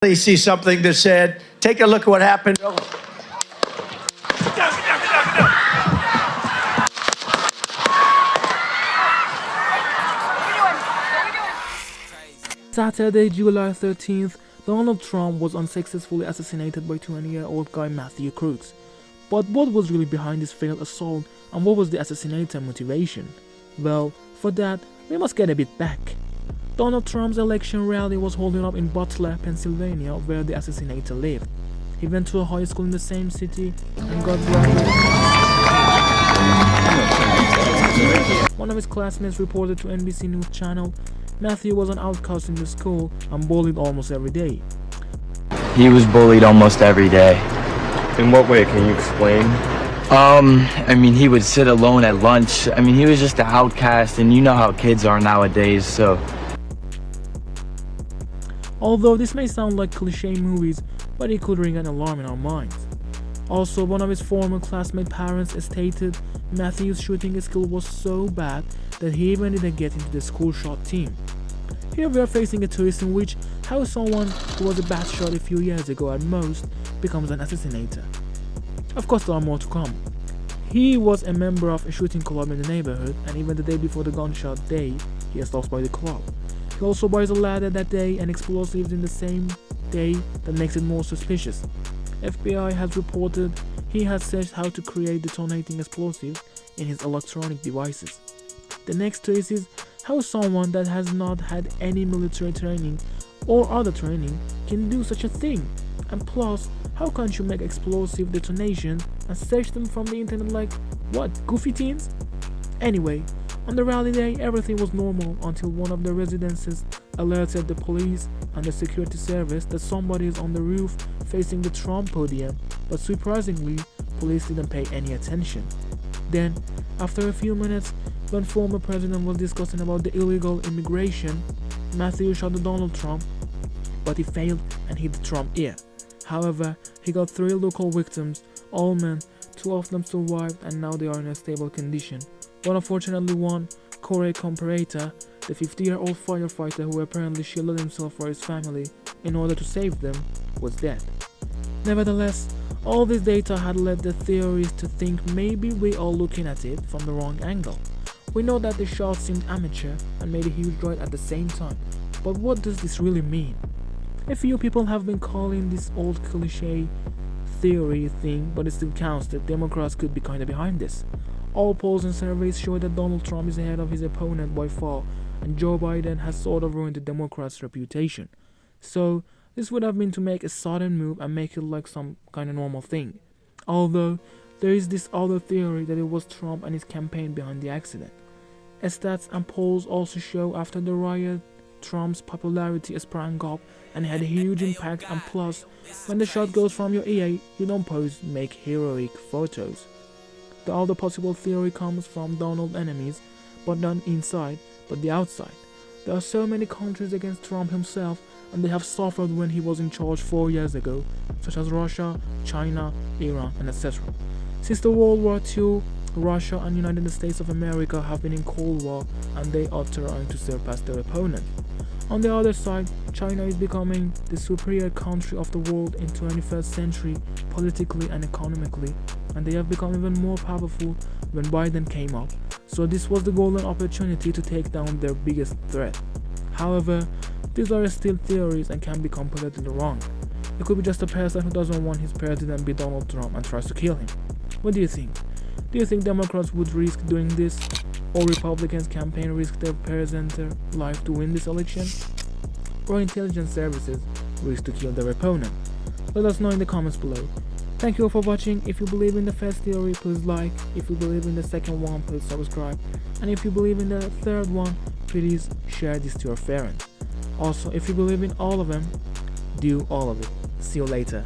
See something that said, take a look at what happened. Saturday, July 13th, Donald Trump was unsuccessfully assassinated by 20-year-old guy Mathew Crooks. But what was really behind this failed assault, and what was the assassinator motivation? Well, for that, we must get a bit back. Donald Trump's election rally was holding up in Butler, Pennsylvania, where the assassinator lived. He went to a high school in the same city and got branded. One of his classmates reported to NBC News Channel, Mathew was an outcast in the school and bullied almost every day. He was bullied almost every day. In what way? Can you explain? I mean, he would sit alone at lunch. I mean, he was just an outcast, and you know how kids are nowadays, so... Although this may sound like cliche movies, but it could ring an alarm in our minds. Also, one of his former classmate parents stated Mathew's shooting skill was so bad that he even didn't get into the school shot team. Here we are facing a twist in which how someone who was a bad shot a few years ago at most becomes an assassinator. Of course, there are more to come. He was a member of a shooting club in the neighborhood, and even the day before the gunshot day, he is lost by the club. He also buys a ladder that day and explosives in the same day that makes it more suspicious. FBI has reported he has searched how to create detonating explosives in his electronic devices. The next twist is how someone that has not had any military training or other training can do such a thing. And plus, how can't you make explosive detonations and search them from the internet like, what, goofy teens? Anyway, on the rally day, everything was normal until one of the residences alerted the police and the security service that somebody is on the roof facing the Trump podium, but surprisingly, police didn't pay any attention. Then, after a few minutes, when former president was discussing about the illegal immigration, Mathew shot at Donald Trump, but he failed and hit the Trump ear. However, he got 3 local victims, all men. 2 of them survived and now they are in a stable condition. But unfortunately one, Corey Comparator, the 50-year-old firefighter who apparently shielded himself for his family in order to save them, was dead. Nevertheless, all this data had led the theorists to think maybe we are looking at it from the wrong angle. We know that the shot seemed amateur and made a huge droid at the same time, but what does this really mean? A few people have been calling this old cliche theory thing, but it still counts that Democrats could be kinda behind this. All polls and surveys show that Donald Trump is ahead of his opponent by far, and Joe Biden has sort of ruined the Democrats' reputation. So, this would have been to make a sudden move and make it like some kinda normal thing. Although, there is this other theory that it was Trump and his campaign behind the accident. Stats and polls also show after the riot, Trump's popularity sprang up and had a huge impact, and plus, when the shot goes from your ear, you don't make heroic photos. The other possible theory comes from Donald's enemies, but not inside, but the outside. There are so many countries against Trump himself, and they have suffered when he was in charge 4 years ago, such as Russia, China, Iran, and etc. Since the World War II, Russia and United States of America have been in Cold War, and they are trying to surpass their opponent. On the other side, China is becoming the superior country of the world in 21st century politically and economically, and they have become even more powerful when Biden came up, so this was the golden opportunity to take down their biggest threat. However, these are still theories and can be completely wrong. It could be just a person who doesn't want his president be Donald Trump and tries to kill him. What do you think? Do you think Democrats would risk doing this? Or Republicans campaign risk their presenter life to win this election? Or intelligence services risk to kill their opponent? Let us know in the comments below. Thank you all for watching. If you believe in the first theory, please like. If you believe in the second one, please subscribe. And if you believe in the third one, please share this to your friends. Also, if you believe in all of them, do all of it. See you later.